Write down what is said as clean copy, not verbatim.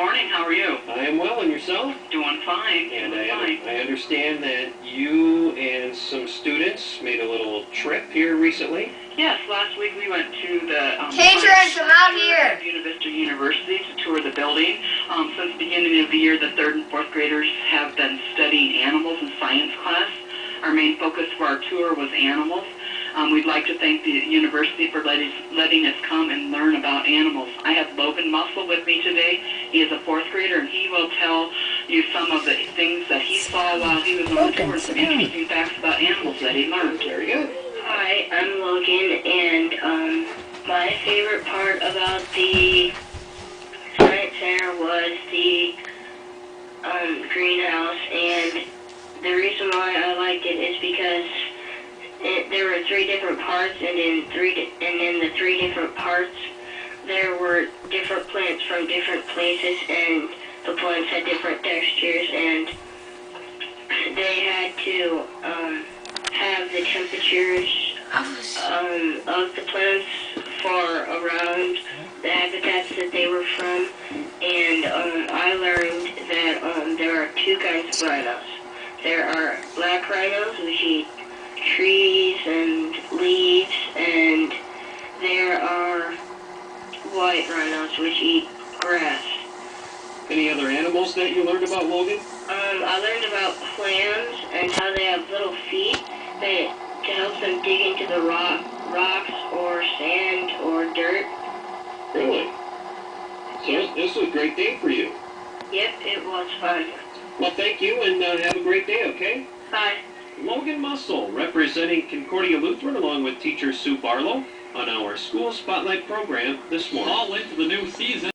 morning. How are you? I am well, and yourself? Doing fine. And Doing fine. I understand that you and some students made a little trip here recently. Yes, last week we went to the Patrons, come out here! Univista University to tour the building. Since the beginning of the year, the 3rd and 4th graders have been studying animals in science class. Our main focus for our tour was animals. We'd like to thank the university for letting us come and learn about animals. I have Logan Muscle with me today. He is a 4th grader, and he will tell you some of the things that he saw while he was on the tour, some interesting facts about animals that he learned. Very good. Hi, I'm Logan, and my favorite part about the Science Center was the greenhouse, and the reason why I liked it is because there were 3 different parts, and in the 3 different parts there were different plants from different places, and the plants had different textures, and they had to have the temperatures of the plants for around the habitats that they were from, and I learned that there are 2 kinds of rhinos. There are black rhinos, which eat trees and leaves, and there are white rhinos, which eat grass. Any other animals that you learned about, Logan? I learned about clams and how they have little feet to help them dig into the rocks or sand or dirt. Really? So Yep. this was a great day for you. Yep, it was fun. Well, thank you, and have a great day, okay? Bye. Logan Muscle, representing Concordia Lutheran, along with teacher Sue Barlow, on our School Spotlight program this morning. All into the new season.